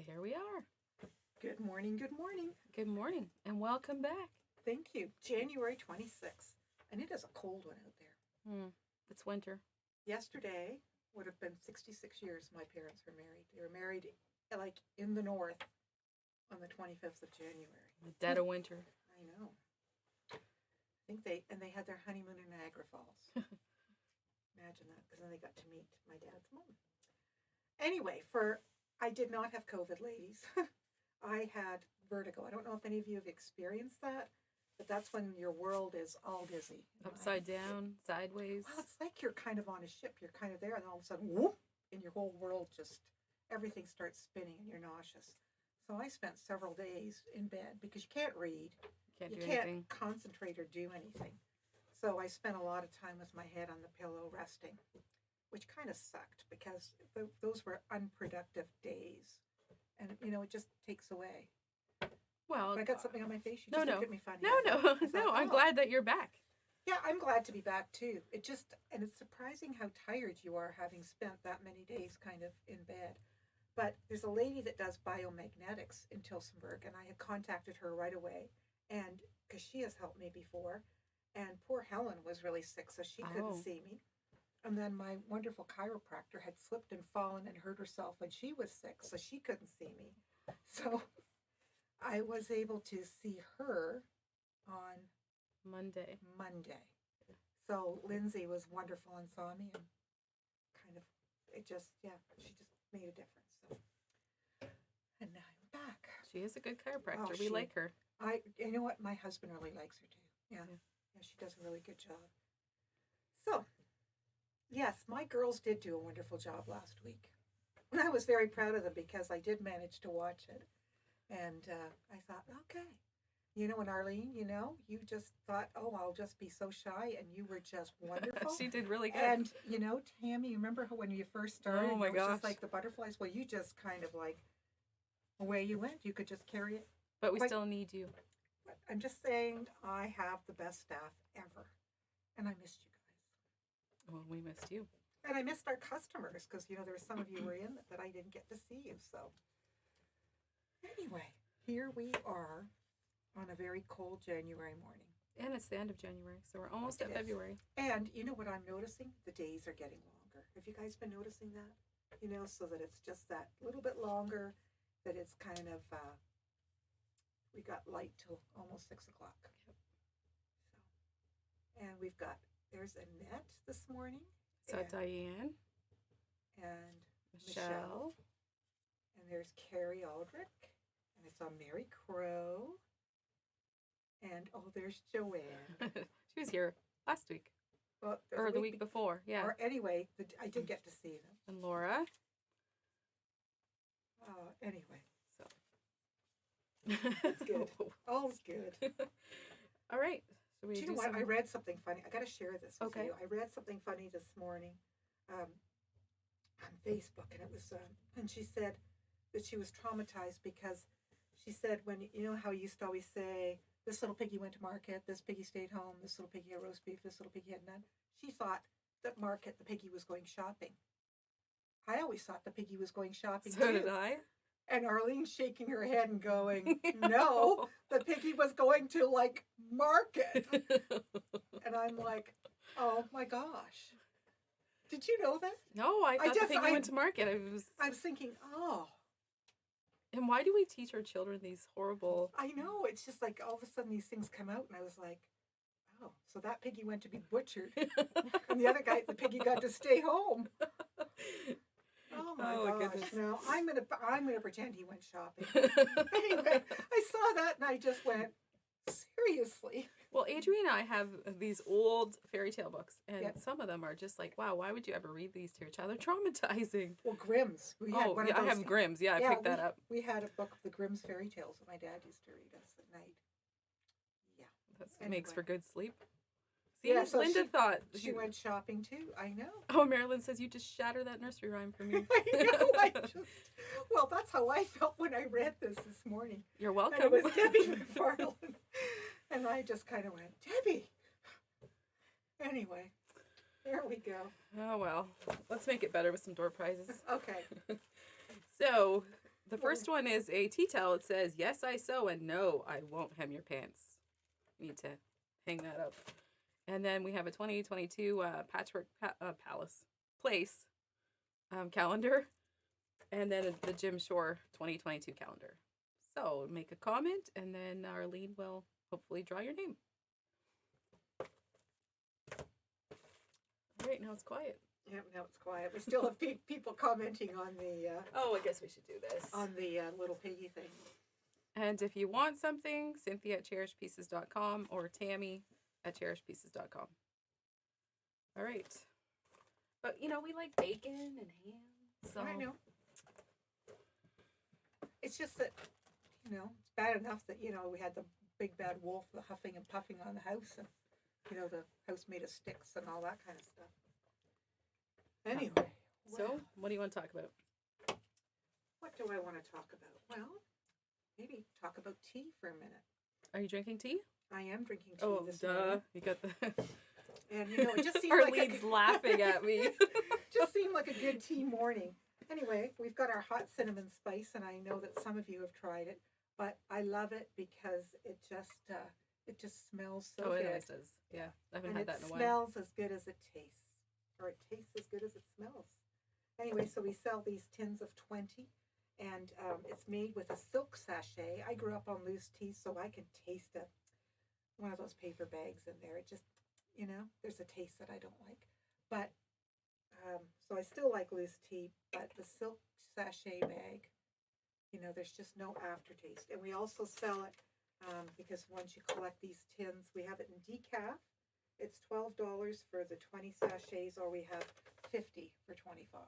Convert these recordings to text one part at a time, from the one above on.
Here we are. Good morning, good morning. Good morning and welcome back. Thank you. January 26th. And it is a cold one out there. It's winter. Yesterday would have been 66 years my parents were married. They were married like in the north on the 25th of January. The dead of winter. I know. I think they had their honeymoon in Niagara Falls. Imagine that, because then they got to meet my dad's mom. Anyway, I did not have COVID, ladies. I had vertigo. I don't know if any of you have experienced that, but that's when your world is all dizzy. Upside down, sideways. Well, it's like you're kind of on a ship. You're kind of there, and all of a sudden, whoop, and your whole world everything starts spinning, and you're nauseous. So I spent several days in bed because you can't read. You can't anything. concentrate or do anything. So I spent a lot of time with my head on the pillow resting, which kind of sucked because those were unproductive days. And, it just takes away. Well, I got something on my face. You no, just no. look at me funny. No, I'm glad that you're back. Yeah, I'm glad to be back too. And it's surprising how tired you are having spent that many days kind of in bed. But there's a lady that does biomagnetics in Tilsonburg, and I had contacted her right away. And because she has helped me before. And poor Helen was really sick, so she couldn't see me. And then my wonderful chiropractor had slipped and fallen and hurt herself when she was sick, so she couldn't see me. So I was able to see her on Monday. So Lindsay was wonderful and saw me, and she just made a difference. So, and now I'm back. She is a good chiropractor. We like her. You know what? My husband really likes her too. Yeah, she does a really good job. So, yes, my girls did do a wonderful job last week. And I was very proud of them because I did manage to watch it. And I thought, okay. And Arlene, you just thought, oh, I'll just be so shy. And you were just wonderful. She did really good. And, Tammy, you remember when you first started? Oh, my gosh. Just like the butterflies. Well, you just kind of like, away you went. You could just carry it. But we still need you. I'm just saying I have the best staff ever. And I missed you guys. Well, we missed you. And I missed our customers because, there were some of you were in that I didn't get to see you. So anyway, here we are on a very cold January morning. And it's the end of January, so we're almost at February. And you know what I'm noticing? The days are getting longer. Have you guys been noticing that? So that it's just that little bit longer, that it's kind of... we got light till almost 6 o'clock. Yep. So, and there's Annette this morning. So Diane. And Michelle. And there's Carrie Aldrich. And I saw Mary Crow. And, there's Joanne. She was here last week. Well, or the week before, yeah. Or anyway, I did get to see them. And Laura. Anyway. So. That's good. All's good. All right. Do you know what? I read something funny. I got to share this with you. I read something funny this morning on Facebook, and it was, and she said that she was traumatized because she said when, how you used to always say, this little piggy went to market, this piggy stayed home, this little piggy had roast beef, this little piggy had none. She thought that market, the piggy was going shopping. I always thought the piggy was going shopping So too. did I. And Arlene's shaking her head and going, no, the piggy was going to, market. And I'm like, oh, my gosh. Did you know that? No, I thought the piggy went to market. I was thinking, oh. And why do we teach our children these horrible... I know. It's just like all of a sudden these things come out, and I was like, oh, so that piggy went to be butchered. And the piggy got to stay home. Oh my gosh! Goodness. No, I'm gonna pretend he went shopping. Anyway, I saw that and I just went, seriously. Well, Adrienne and I have these old fairy tale books, and some of them are just like, wow, why would you ever read these to your child? They're traumatizing. Well, Grimm's. I have Grimm's. Yeah, I picked that up. We had a book of the Grimm's fairy tales that my dad used to read us at night. Yeah, that makes for good sleep. See, yeah, so Linda thought she went shopping too. I know. Oh, Marilyn says you just shatter that nursery rhyme for me. I know. Well, that's how I felt when I read this morning. You're welcome. And it was Debbie McFarland, and I just kind of went, Debbie. Anyway, there we go. Oh well, let's make it better with some door prizes. Okay. So, The first one is a tea towel. It says, "Yes, I sew," and "No, I won't hem your pants." You need to hang that up. And then we have a 2022 Patchwork Place calendar. And then the Jim Shore 2022 calendar. So make a comment, and then Arlene will hopefully draw your name. All right, now it's quiet. Yeah, now it's quiet. We still have people commenting on the Oh, I guess we should do this. on the little piggy thing. And if you want something, Cynthia at cherishedpieces.com or Tammy at cherishedpieces.com. All right. But, you know, we like bacon and ham. So I know. It's just that, you know, it's bad enough that, you know, we had the big bad wolf, the huffing and puffing on the house, and, you know, the house made of sticks and all that kind of stuff. Anyway. So, what do you want to talk about? What do I want to talk about? Well, maybe talk about tea for a minute. Are you drinking tea? I am drinking tea Oh, this duh. morning. You got the... And, you know, it just seemed Arlene's laughing at me. just seemed like a good tea morning. Anyway, we've got our hot cinnamon spice, and I know that some of you have tried it, but I love it because it just smells so good. Oh, it does. Yeah, I haven't had that in a while. It smells as good as it tastes, or it tastes as good as it smells. Anyway, so we sell these tins of 20, and it's made with a silk sachet. I grew up on loose tea, so I can taste one of those paper bags in there. It just, you know, there's a taste that I don't like. But, so I still like loose tea, but the silk sachet bag, you know, there's just no aftertaste. And we also sell it because once you collect these tins, we have it in decaf. It's $12 for the 20 sachets, or we have 50 for 25.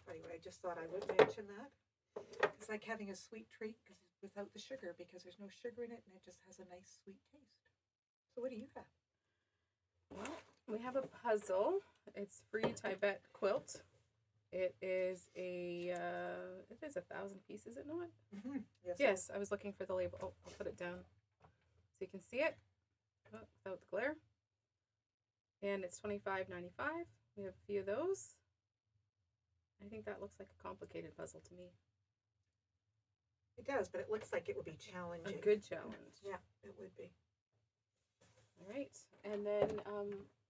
Anyway, I just thought I would mention that. It's like having a sweet treat without the sugar, because there's no sugar in it, and it just has a nice sweet taste. So what do you have? Well, we have a puzzle. It's free Tibet quilt. It is a 1,000 pieces, is it not? Mm-hmm. Yes, I was looking for the label. Oh, I'll put it down so you can see it without the glare. And it's $25.95. We have a few of those. I think that looks like a complicated puzzle to me. It does, but it looks like it would be challenging. A good challenge. Yeah, it would be. All right, and then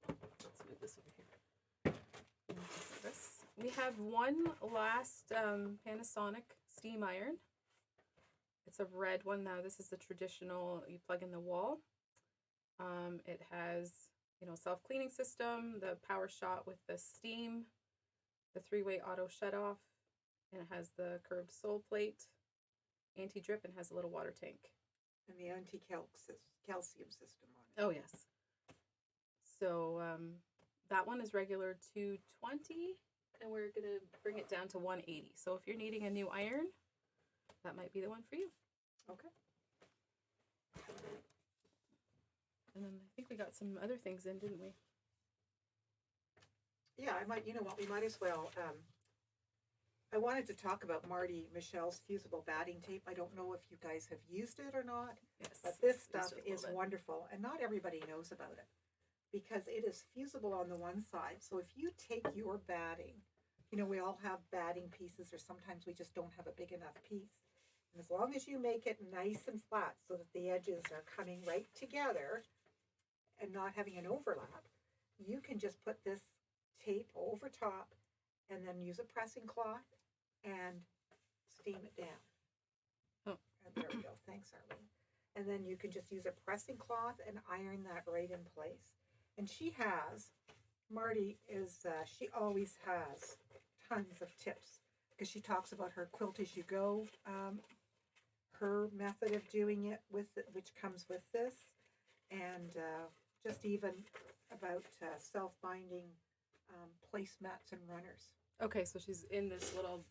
let's move this over here. We have one last Panasonic steam iron. It's a red one now. This is the traditional, you plug in the wall. It has, you know, self-cleaning system, the power shot with the steam, the 3-way auto shut-off, and it has the curved sole plate, anti-drip, and has a little water tank. And the anti-calcium system on it. Oh, yes. So that one is regular $220, and we're going to bring it down to $180. So if you're needing a new iron, that might be the one for you. Okay. And then I think we got some other things in, didn't we? Yeah, you know what, we might as well. I wanted to talk about Marty Michelle's fusible batting tape. I don't know if you guys have used it or not. Yes. But this stuff is wonderful, and not everybody knows about it because it is fusible on the one side. So if you take your batting, you know, we all have batting pieces, or sometimes we just don't have a big enough piece. And as long as you make it nice and flat so that the edges are coming right together and not having an overlap, you can just put this tape over top and then use a pressing cloth and steam it down. Oh. And there we go. Thanks, Arlene. And then you can just use a pressing cloth and iron that right in place. And Marty she always has tons of tips because she talks about her quilt as you go, her method of doing it which comes with this, and just even about self-binding placemats and runners. Okay, so she's in this little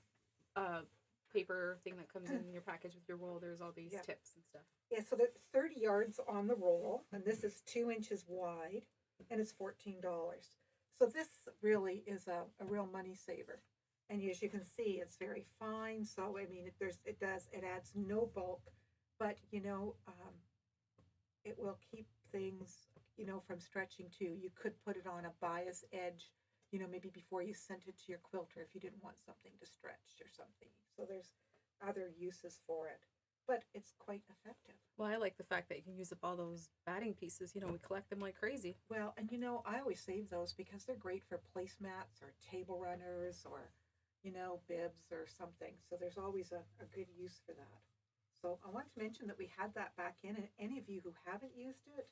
paper thing that comes in your package with your roll. There's all these tips and stuff. Yeah, so there's 30 yards on the roll, and this is 2 inches wide, and it's $14. So this really is a real money saver. And as you can see, it's very fine. So I mean, it adds no bulk, but you know, it will keep things, you know, from stretching too. You could put it on a bias edge, you know, maybe before you sent it to your quilter if you didn't want something to stretch or something. So there's other uses for it, but it's quite effective. Well, I like the fact that you can use up all those batting pieces. You know, we collect them like crazy. Well, and you know, I always save those because they're great for placemats or table runners or, you know, bibs or something. So there's always a good use for that. So I want to mention that we had that back in, and any of you who haven't used it,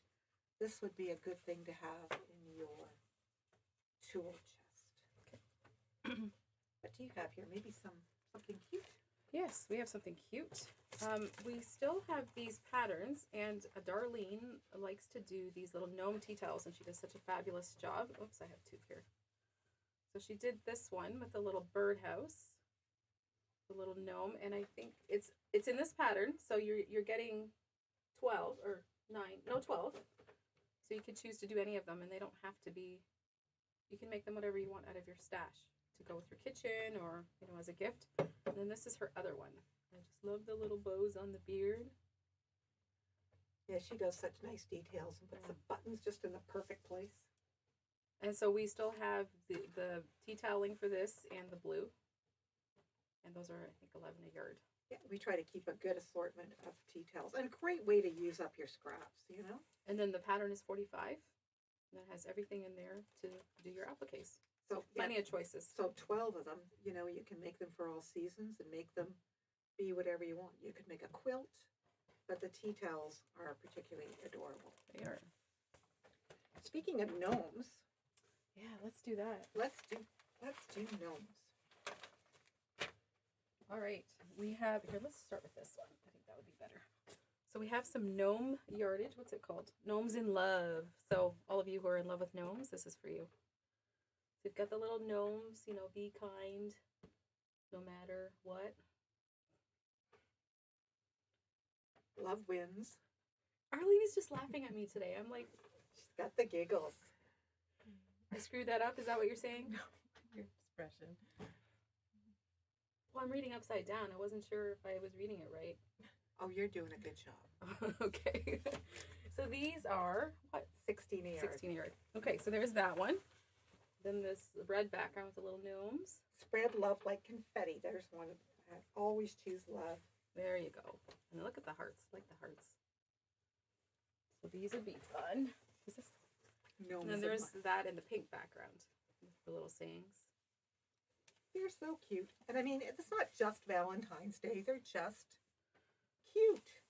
this would be a good thing to have in your tool chest. Okay. What do you have here? Maybe something cute? Yes, we have something cute. We still have these patterns, and Darlene likes to do these little gnome tea towels, and she does such a fabulous job. Oops, I have two here. So she did this one with a little birdhouse, the little gnome, and I think it's in this pattern. So you're getting 12 or 9, no 12. So you could choose to do any of them, and they don't have to be. You can make them whatever you want out of your stash to go with your kitchen or, you know, as a gift. And then this is her other one. I just love the little bows on the beard. Yeah, she does such nice details and puts the buttons just in the perfect place. And so we still have the tea toweling for this and the blue. And those are, I think, 11 a yard. Yeah, we try to keep a good assortment of tea towels. And a great way to use up your scraps, you know? And then the pattern is 45. And that has everything in there to do your appliques. So plenty of choices. So 12 of them, you know, you can make them for all seasons and make them be whatever you want. You could make a quilt, but the tea towels are particularly adorable. They are. Speaking of gnomes, yeah, let's do that. Let's do gnomes. All right, we have here. Let's start with this one. I think that would be better. So we have some gnome yardage. What's it called? Gnomes in love. So all of you who are in love with gnomes, this is for you. So you've got the little gnomes. You know, be kind, no matter what. Love wins. Arlene is just laughing at me today. I'm like, she's got the giggles. I screwed that up. Is that what you're saying? No, your expression. Well, I'm reading upside down. I wasn't sure if I was reading it right. Oh, you're doing a good job. Okay. So these are, what? 16 a yard. 16 a yard. Okay, so there's that one. Then this red background with the little gnomes. Spread love like confetti. There's one. I always choose love. There you go. And look at the hearts. I like the hearts. So these would be fun. Is this? Gnomes. And then there's that in the pink background with the little sayings. They're so cute. And I mean, it's not just Valentine's Day. They're just cute.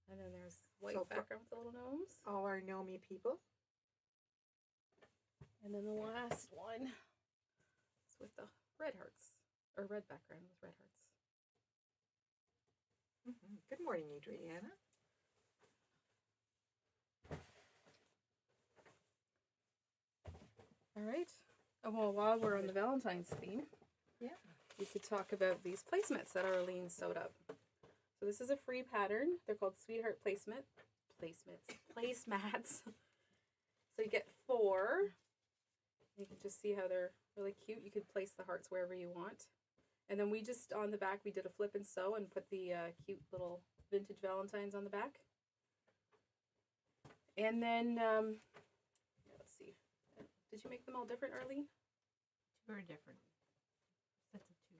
And then there's white So background with the little gnomes. All our gnomey people. And then the last one is with the red hearts. Or red background with red hearts. Mm-hmm. Good morning, Adriana. All right. Oh, well, while we're on the Valentine's theme, yeah, we could talk about these placemats that Arlene sewed up. So this is a free pattern. They're called Sweetheart placemats. So you get 4. You can just see how they're really cute. You could place the hearts wherever you want. And then we just, on the back, we did a flip and sew and put the cute little vintage Valentines on the back. And then, let's see. Did you make them all different, Arlene? 2 are different. Sets of 2.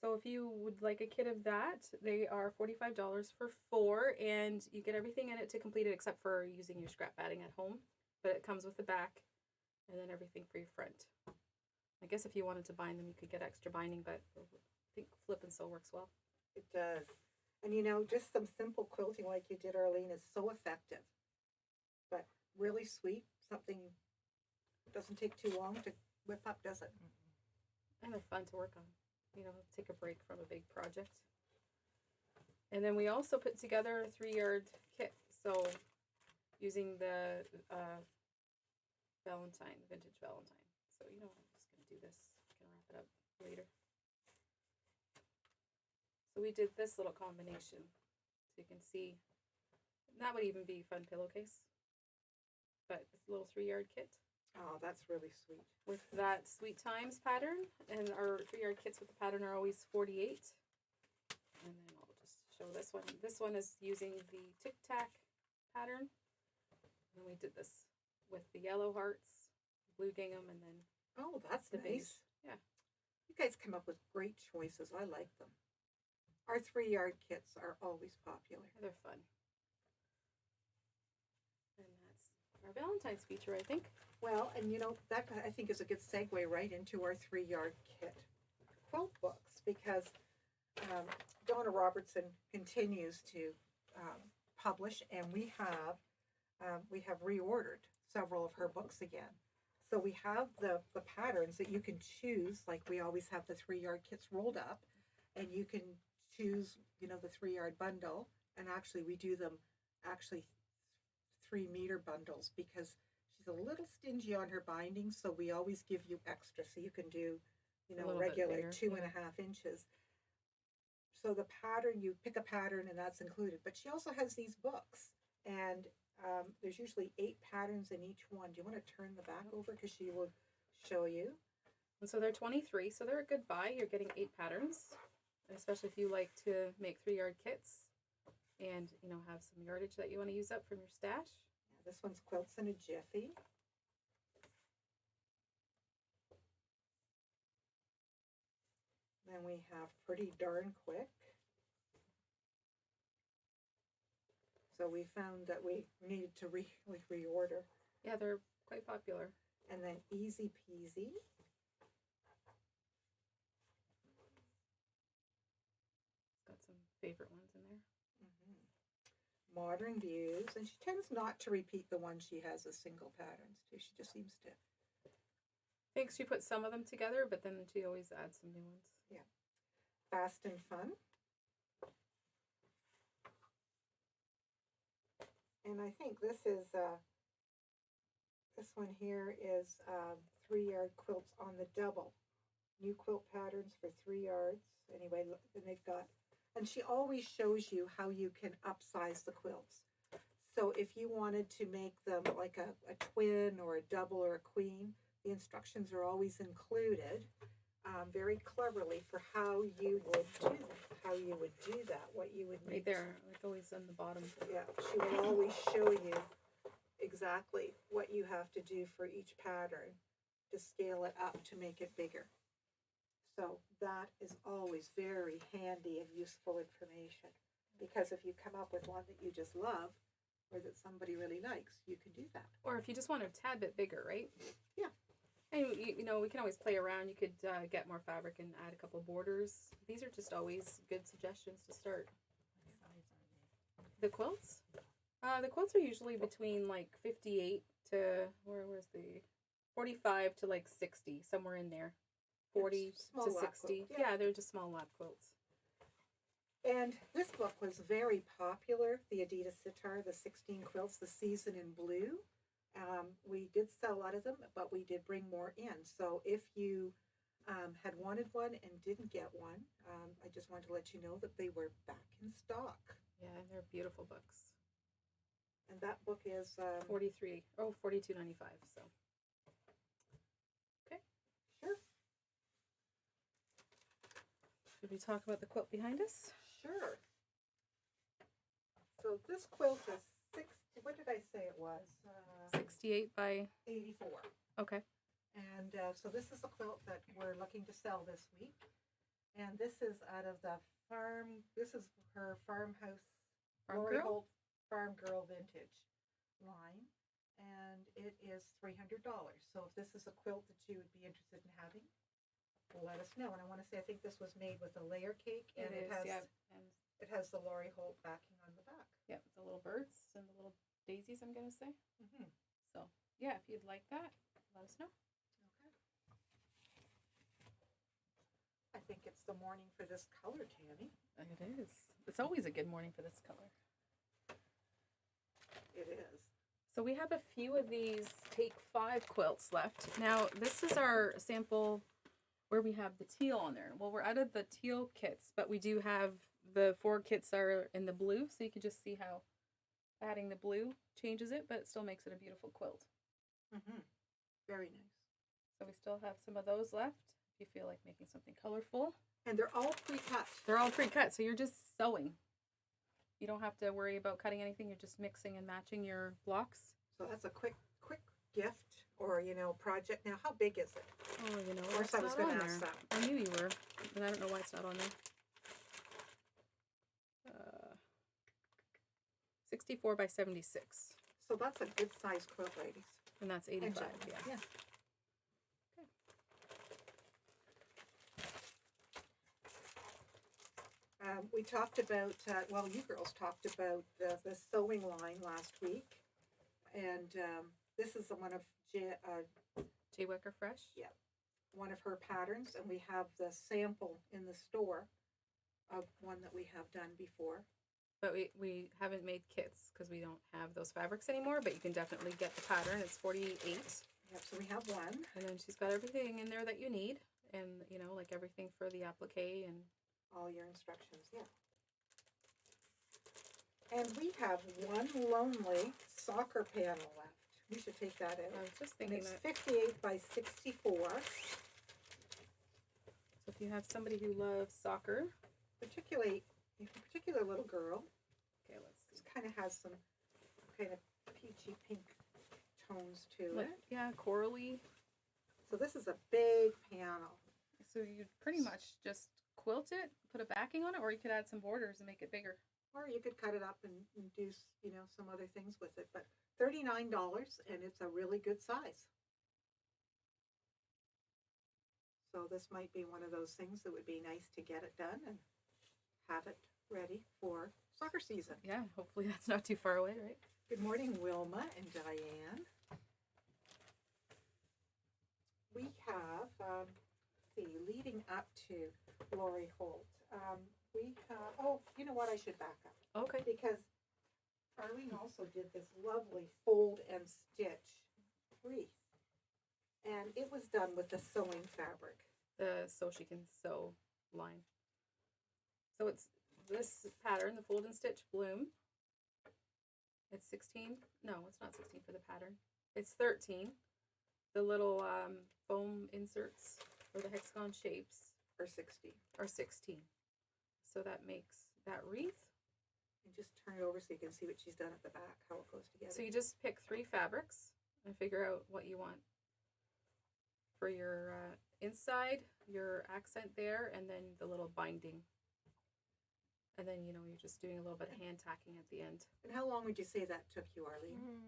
So if you would like a kit of that, they are $45 for 4, and you get everything in it to complete it except for using your scrap batting at home. But it comes with the back and then everything for your front. I guess if you wanted to bind them, you could get extra binding, but I think flip and sew works well. It does. And you know, just some simple quilting like you did, Arlene, is so effective. But really sweet. Something doesn't take too long to whip up, does it? And they're fun to work on. You know, take a break from a big project. And then we also put together a 3-yard kit. So using the Valentine, vintage Valentine. So, you know, I'm just going to do this. I can wrap it up later. So we did this little combination. So you can see, that would even be a fun pillowcase. But it's a little 3-yard kit. Oh, that's really sweet. With that Sweet Times pattern. And our 3-yard kits with the pattern are always 48. And then I'll just show this one. This one is using the Tic Tac pattern. And we did this with the yellow hearts, blue gingham, and then Oh, that's the nice. beige. Yeah. You guys come up with great choices. I like them. Our 3-yard kits are always popular. They're fun. And that's our Valentine's feature, I think. Well, and you know, that I think is a good segue right into our 3-yard kit quilt books, because Donna Robertson continues to publish, and we have reordered several of her books again. So we have the patterns that you can choose, like we always have the 3-yard kits rolled up, and you can choose, you know, the 3-yard bundle, and actually we do them 3-meter bundles, because she's a little stingy on her binding, so we always give you extra, so you can do, you know, regular bigger, 2.5 inches. So the pattern, you pick a pattern and that's included, but she also has these books, and there's usually 8 patterns in each one. Do you want to turn the back over, because she will show you? And so they're 23, so they're a good buy. You're getting 8 patterns, especially if you like to make 3-yard kits and, you know, have some yardage that you want to use up from your stash. Yeah, this one's Quilts in a Jiffy. Then we have Pretty Darn Quick. So we found that we needed to reorder. Yeah, they're quite popular. And then Easy Peasy. Got some favorite ones in there. Modern Views, and she tends not to repeat the ones she has as single patterns too. She just seems to. I think she put some of them together, but then she always adds some new ones. Yeah. Fast and Fun. And I think this one here is 3-yard quilts on the double. New quilt patterns for 3 yards. Anyway, and they've got, and she always shows you how you can upsize the quilts. So if you wanted to make them like a twin or a double or a queen, the instructions are always included very cleverly for how you would do that, what you would need. Right there, like always on the bottom. Yeah, she will always show you exactly what you have to do for each pattern to scale it up to make it bigger. So that is always very handy and useful information, because if you come up with one that you just love or that somebody really likes, you can do that. Or if you just want a tad bit bigger, right? Yeah. And, you know, we can always play around. You could get more fabric and add a couple borders. These are just always good suggestions to start. What size are they? The quilts? The quilts are usually between like 58 to, where's the, 45 to like 60, somewhere in there. 40 Small to lap 60. quilt, yeah. Yeah, they're just small lap quilts. And this book was very popular, the Adidas Sitar, the 16 quilts, the season in blue. We did sell a lot of them, but we did bring more in. So if you had wanted one and didn't get one, I just wanted to let you know that they were back in stock. Yeah, they're beautiful books. And that book is $42.95. So okay, sure. should we talk about the quilt behind us? Sure. So this quilt is 60. What did I say it was? 68 by 84. Okay. And so this is a quilt that we're looking to sell this week. And this is out of the farm. This is her farmhouse, Lori Holt Farm Girl Vintage line. And it is $300. So if this is a quilt that you would be interested in having, let us know. And I want to say, I think this was made with a layer cake. And It is, has, yeah. And it has the Lori Holt backing on the back. yeah, the little birds and the little daisies, I'm going to say. Mm-hmm. So, yeah, if you'd like that, let us know. Okay. I think it's the morning for this color, Tammy. It is. It's always a good morning for this color. It is. So we have a few of these Take 5 quilts left. Now, this is our sample where we have the teal on there. Well, we're out of the teal kits, but we do have the 4 kits are in the blue, so you can just see how adding the blue changes it, but it still makes it a beautiful quilt. Mm-hmm. Very nice. So we still have some of those left if you feel like making something colorful. And they're all pre-cut. They're all pre-cut, so you're just sewing. You don't have to worry about cutting anything. You're just mixing and matching your blocks. So that's a quick gift or, project. Now, how big is it? Oh, Of course, I was going to ask that. I knew you were, but I don't know why it's not on there. 64 by 76. So that's a good size quilt, ladies. And that's 85, gentlemen. yeah. We talked about, you girls talked about the sewing line last week. And this is one of J. Wecker Fresh? Yeah. One of her patterns. And we have the sample in the store of one that we have done before. But we haven't made kits because we don't have those fabrics anymore, but you can definitely get the pattern. It's 48. Yep, so we have one. And then she's got everything in there that you need. And, like everything for the applique and all your instructions, yeah. And we have one lonely soccer panel left. We should take that out. I was just thinking and it's that 58 by 64. So if you have somebody who loves soccer, particularly a particular little girl, okay, let's see. This kind of has some kind of peachy pink tones to Like, it. yeah, corally. So this is a big panel. So you'd pretty much just quilt it, put a backing on it, or you could add some borders and make it bigger. Or you could cut it up and do, some other things with it. But $39, and it's a really good size. So this might be one of those things that would be nice to get it done and have it ready for soccer season. Yeah, hopefully that's not too far away, right? Good morning, Wilma and Diane. We have, leading up to Lori Holt, we have, you know what, I should back up. Okay. Because Arlene also did this lovely fold and stitch wreath. And it was done with the sewing fabric. The So She Can Sew line. So it's this pattern, the fold and stitch bloom. It's 16. No, it's not 16 for the pattern. It's 13. The little foam inserts for the hexagon shapes Or 60. are 16. So that makes that wreath. And just turn it over so you can see what she's done at the back, how it goes together. So you just pick 3 fabrics and figure out what you want for your inside, your accent there, and then the little binding. And then, you're just doing a little bit of hand tacking at the end. And how long would you say that took you, Arlene?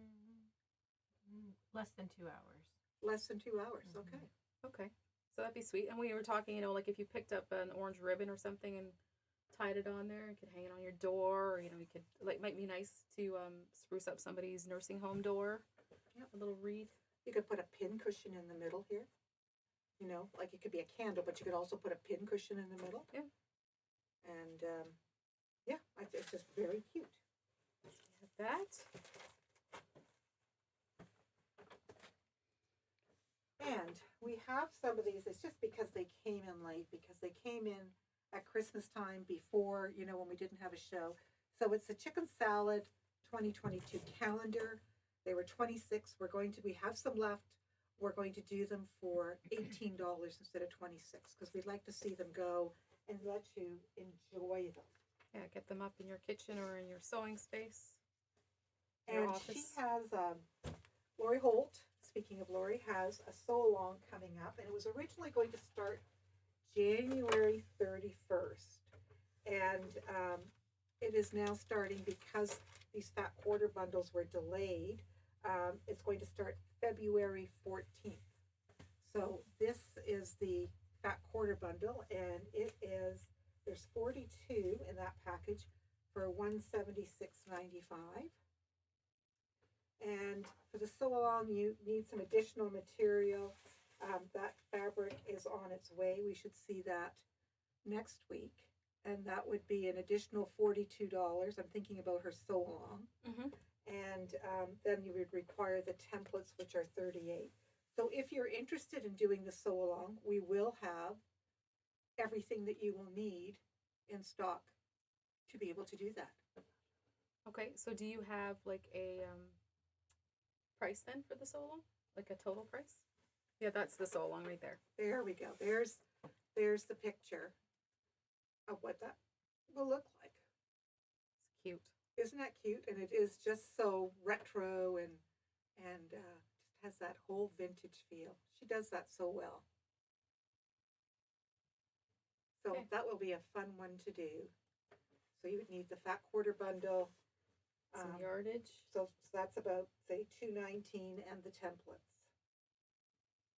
Less than 2 hours. Less than 2 hours, okay. Okay. So that'd be sweet. And we were talking, like if you picked up an orange ribbon or something and tied it on there, you could hang it on your door, or, you could, might be nice to spruce up somebody's nursing home door. Yep. A little wreath. You could put a pin cushion in the middle here. Like it could be a candle, but you could also put a pin cushion in the middle. Yeah. And, it's just very cute. So we have that. And we have some of these, it's just because they came in late, because they came in at Christmas time before, when we didn't have a show. So it's the chicken salad 2022 calendar. They were 26. We have some left. We're going to do them for $18 instead of 26 because we'd like to see them go and let you enjoy them. Yeah, get them up in your kitchen or in your sewing space. And she has, Lori Holt, speaking of Lori, has a sew-along coming up. And it was originally going to start January 31st. And it is now starting because these fat quarter bundles were delayed. It's going to start February 14th. So this is the fat quarter bundle, and there's 42 in that package for $176.95. And for the sew along, you need some additional material. That fabric is on its way. We should see that next week. And that would be an additional $42. I'm thinking about her sew along. Mm-hmm. And then you would require the templates, which are $38. So if you're interested in doing the sew along, we will have everything that you will need in stock to be able to do that. Okay, so do you have like a price then for the sew along? Like a total price? Yeah, that's the sew along right there. There we go. There's the picture of what that will look like. It's cute. Isn't that cute? And it is just so retro and just has that whole vintage feel. She does that so well. So Okay. that will be a fun one to do. So you would need the fat quarter bundle. Some yardage. So that's about, say, $2.19 and the templates.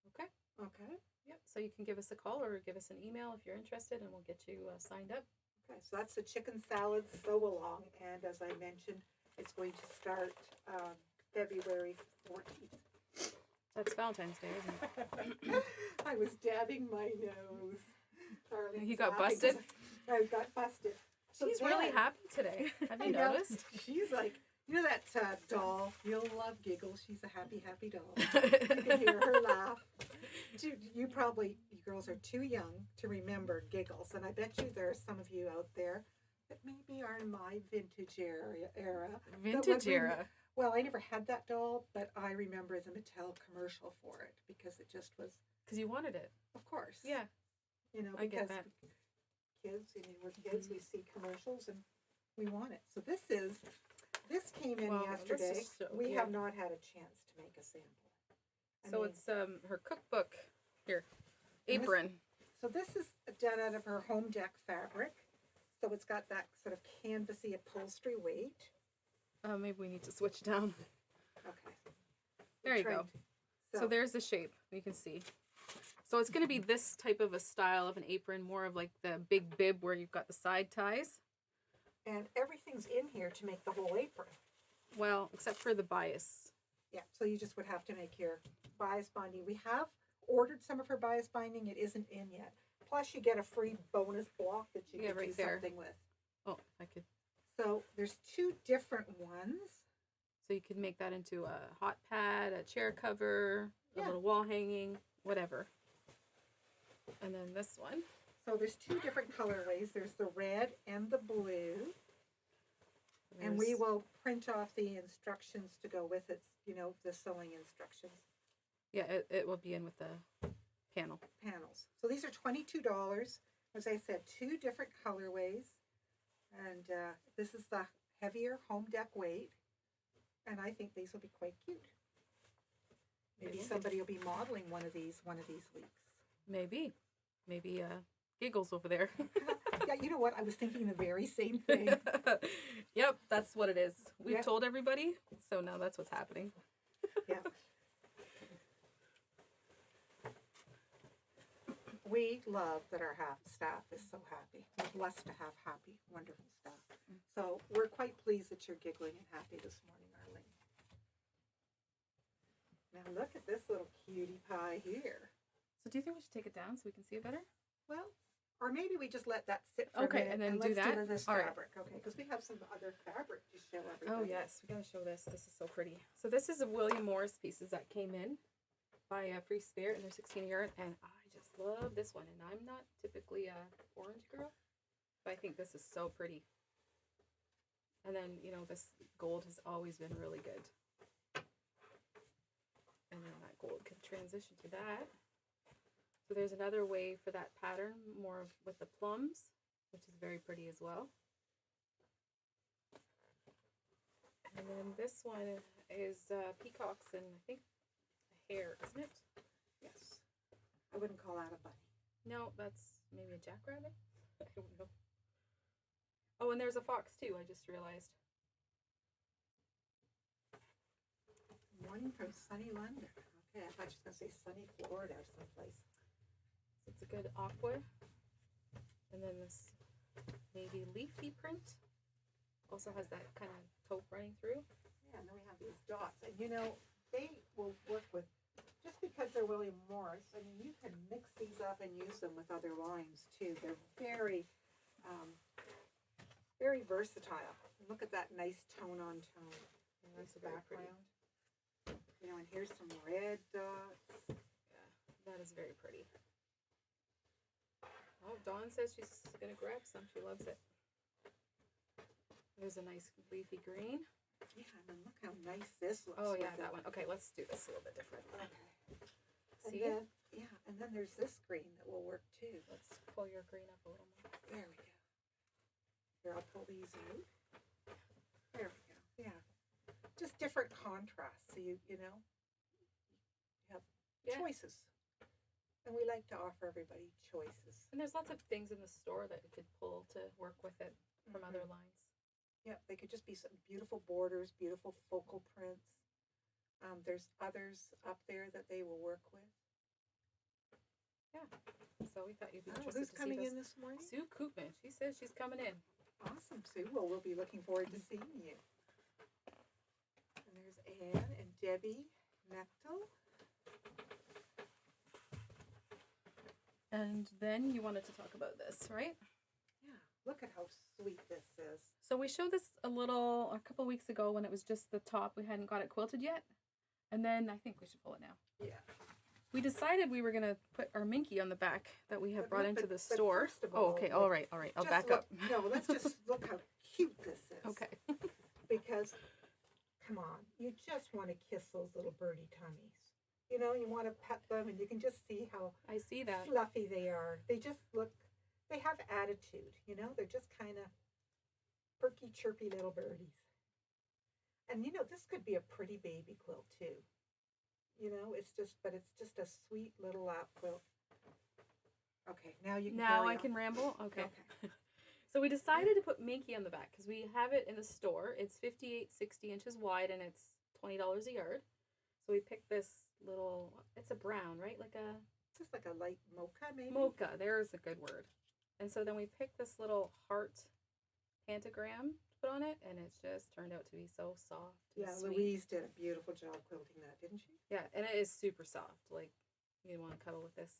Okay. Okay. Yep. So you can give us a call or give us an email if you're interested, and we'll get you signed up. Okay, so that's the chicken salad sew along, and as I mentioned, it's going to start February 14th. That's Valentine's Day, isn't it? I was dabbing my nose. Darling's You got laughing 'cause busted? I got busted. So She's really then- happy today. Have you I know. noticed? She's like, you know that doll? You'll love Giggles. She's a happy, happy doll. You can hear her laugh. You probably, you girls are too young to remember Giggles, and I bet you there are some of you out there that maybe are in my vintage era. Vintage era. Well, I never had that doll, but I remember the Mattel commercial for it because it just was. Because you wanted it. Of course. Yeah. You know, I get because that. kids, you know, we're kids, we see commercials and we want it. So this came in Well, let's yesterday. just show We here. have not had a chance to make a sample. I So mean, it's her cookbook. Here. And this- Apron. so this is done out of her home deck fabric. So it's got that sort of canvasy upholstery weight. Maybe we need to switch down. Okay. There you Trying go. to- So there's the shape. You can see. So it's going to be this type of a style of an apron, more of like the big bib where you've got the side ties. And everything's in here to make the whole apron. Well, except for the bias. Yeah, so you just would have to make your bias binding. We have ordered some of her bias binding. It isn't in yet. Plus, you get a free bonus block that you Yeah, can right do there. something with. Oh, I could. So there's two different ones. So you could make that into a hot pad, a chair cover, a Yeah. little wall hanging, whatever. And then this one. So there's two different colorways. There's the red and the blue. And we There's- will print off the instructions to go with it, you know, the sewing instructions. Yeah, it will be in with the panel. Panels. So these are $22. As I said, two different colorways. And this is the heavier home deck weight. And I think these will be quite cute. Maybe Maybe. somebody will be modeling one of these weeks. Maybe. Maybe Giggles over there. Yeah, you know what? I was thinking the very same thing. Yep, that's what it is. We've Yeah. told everybody, so now that's what's happening. Yeah. We love that our staff is so happy. We're blessed to have happy, wonderful staff. So we're quite pleased that you're giggling and happy this morning, Arlene. Now look at this little cutie pie here. So do you think we should take it down so we can see it better? Well, or maybe we just let that sit for Okay, a minute and then do let's that? do this All right. fabric, okay? Because we have some other fabric to show everybody. Oh yes, we gotta show this. This is so pretty. So this is a William Morris pieces that came in by Free Spirit, and they're 16 a yard, and I just love this one. And I'm not typically a orange girl, but I think this is so pretty. And then this gold has always been really good. And then that gold can transition to that. So there's another way for that pattern, more of with the plums, which is very pretty as well. And then this one is peacocks and I think a hare, isn't it? Yes. I wouldn't call that a bunny. No, that's maybe a jackrabbit. I don't know. Oh, and there's a fox too. I just realized. Morning from sunny London. Okay, I thought you were going to say sunny Florida or someplace. It's a good aqua. And then this maybe leafy print. Also has that kind of taupe running through. Yeah, and then we have these dots. And you know, they will work with, just because they're William Morris, I mean, you can mix these up and use them with other lines too. They're very, very versatile. And look at that nice tone on tone. And Nice that's very pretty. background. You know, and here's some red dots. Yeah, that is very pretty. Oh, Dawn says she's gonna grab some. She loves it. There's a nice leafy green. Yeah, and then look how nice this looks. Oh yeah, with that it. one. Okay, let's do this a little bit different. Okay. See? And then, yeah, and then there's this green that will work too. Let's pull your green up a little more. There we go. Here, I'll pull these out. There we go. Yeah. Just different contrasts. So you know, Yeah. choices. And we like to offer everybody choices. And there's lots of things in the store that you could pull to work with it from other lines. Yeah, they could just be some beautiful borders, beautiful focal prints. There's others up there that they will work with. Yeah. So we thought you'd be Oh, interested who's to coming see in this morning? Sue Koopman. She says she's coming in. Awesome, Sue. Well, we'll be looking forward to seeing you. And there's Anne and Debbie Mechtel. And then you wanted to talk about this, right? Yeah, look at how sweet this is. So we showed this a couple weeks ago when it was just the top. We hadn't got it quilted yet. And then I think we should pull it now. Yeah. We decided we were going to put our Minky on the back that we have But brought look, into but the store. first of Oh, all, okay. like, All right. I'll Just back look- up. No, let's just look how cute this is. Okay. Because, come on, you just want to kiss those little birdie tummies. You know, you want to pet them, and you can just see how I see that. fluffy they are. They just look, they have attitude, you know? They're just kind of perky, chirpy little birdies. And, you know, this could be a pretty baby quilt, too. You know, but it's just a sweet little lap quilt. Okay, now you can Now carry I on. can ramble? Okay. Okay. So we decided to put Minky on the back because we have it in the store. It's 60 inches wide and it's $20 a yard. So we picked this little, it's a brown, right? Like a Just like a light mocha, maybe? mocha. There's a good word. And so then we picked this little heart pentagram to put on it, and it's just turned out to be so soft. And Yeah, sweet. Louise did a beautiful job quilting that, didn't she? Yeah, and it is super soft. Like, you want to cuddle with this.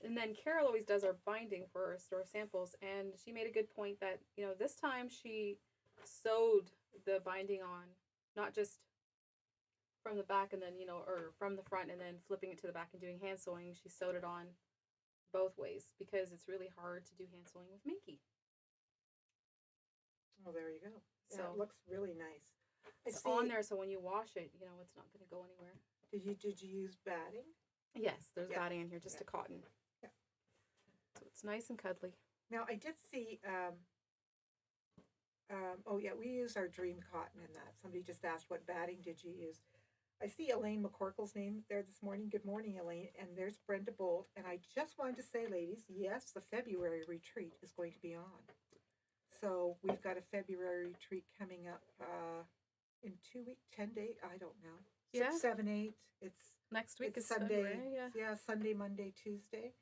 And then Carol always does our binding for our store samples, and she made a good point that, you know, this time she sewed the binding on, not just from the back and then, you know, or from the front and then flipping it to the back and doing hand sewing. She sewed it on both ways because it's really hard to do hand sewing with Minky. Oh, there you go. Yeah, So it looks really nice. it's on there, so when you wash it, you know, it's not going to go anywhere. Did you use batting? Yes, there's Yeah. batting in here, just a cotton. Yeah. So it's nice and cuddly. Now I did see. Oh yeah, we use our dream cotton in that. Somebody just asked what batting did you use. I see Elaine McCorkle's name there this morning. Good morning, Elaine. And there's Brenda Bolt. And I just wanted to say, ladies, yes, the February retreat is going to be on. So we've got a February retreat coming up in 2 weeks, 10 days. I don't know. 6, Yeah. 7, 8. Next week It's is Sunday. February, yeah. Yeah, Sunday, Monday, Tuesday.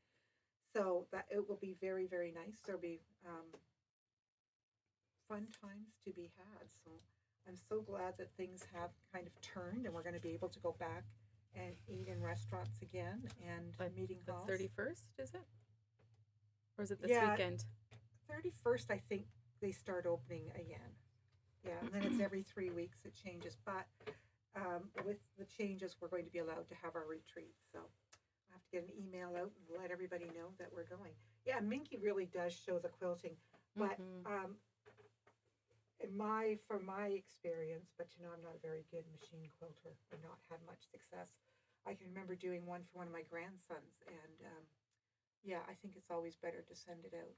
So that it will be very, very nice. There'll be fun times to be had. So I'm so glad that things have kind of turned and we're going to be able to go back and eat in restaurants again and But meeting the halls. 31st, is it? Or is it this Yeah. weekend? 31st, I think they start opening again. Yeah, and then it's every 3 weeks it changes. But with the changes, we're going to be allowed to have our retreat. So I have to get an email out and let everybody know that we're going. Yeah, Minky really does show the quilting. But Mhm. from my experience, but you know, I'm not a very good machine quilter. I've not had much success. I can remember doing one for one of my grandsons, and yeah, I think it's always better to send it out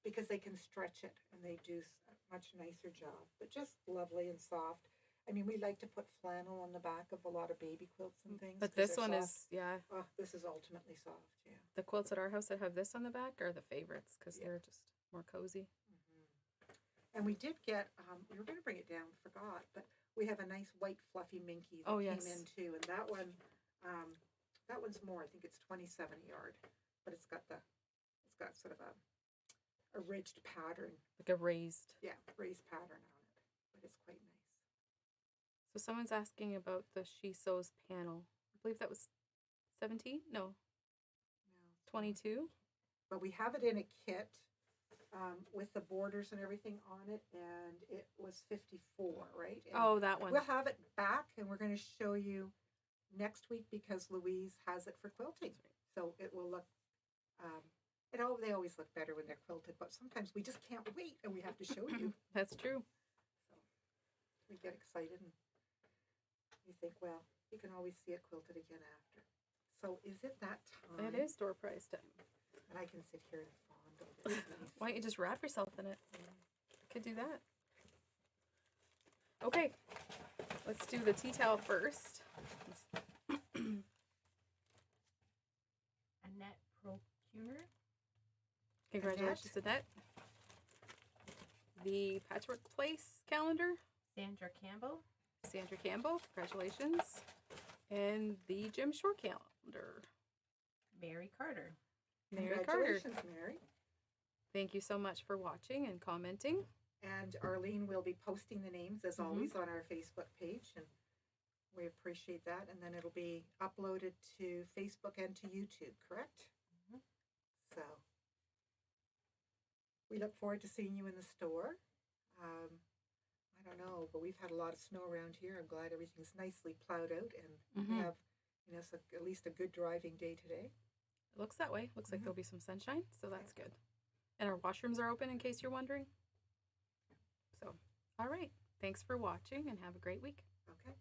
because they can stretch it and they do a much nicer job. But just lovely and soft. I mean, we like to put flannel on the back of a lot of baby quilts and things. But 'cause this they're one soft. is, yeah, Oh, this is ultimately soft. Yeah. the quilts at our house that have this on the back are the favorites because Yeah. they're just more cozy. And we did get, we were going to bring it down, forgot, but we have a nice white fluffy Minky that Oh, came yes. in too. And that one's more, I think it's 27 a yard, but it's got sort of a ridged pattern. Like a raised. Yeah, raised pattern on it, but it's quite nice. So someone's asking about the She Sews panel. I believe that was 17? No, No, it's 22? But we have it in a kit with the borders and everything on it, and it was 54, right? And Oh, that one. we'll have it back, and we're going to show you next week because Louise has it for quilting. So it will look, they always look better when they're quilted, but sometimes we just can't wait and we have to show you. That's true. So we get excited and we think, well, you can always see it quilted again after. So is it that time? It is door price time. And I can sit here and fondle this. nice Why don't you just wrap yourself in it? Could do that. Okay, let's do the tea towel first. Humor. Congratulations, Annette. The Patchwork Place calendar, Sandra Campbell. Sandra Campbell. Congratulations. And the Jim Shore calendar, Mary Carter. Mary Carter. Congratulations, Mary. Thank you so much for watching and commenting. And Arlene will be posting the names, as always, on our Facebook page. And we appreciate that. And then it'll be uploaded to Facebook and to YouTube, correct? Mhm. So we look forward to seeing you in the store. I don't know, but we've had a lot of snow around here. I'm glad everything's nicely plowed out, and we have, at least a good driving day today. It looks that way. Looks like there'll be some sunshine, so that's good. And our washrooms are open, in case you're wondering. So, all right. Thanks for watching, and have a great week. Okay.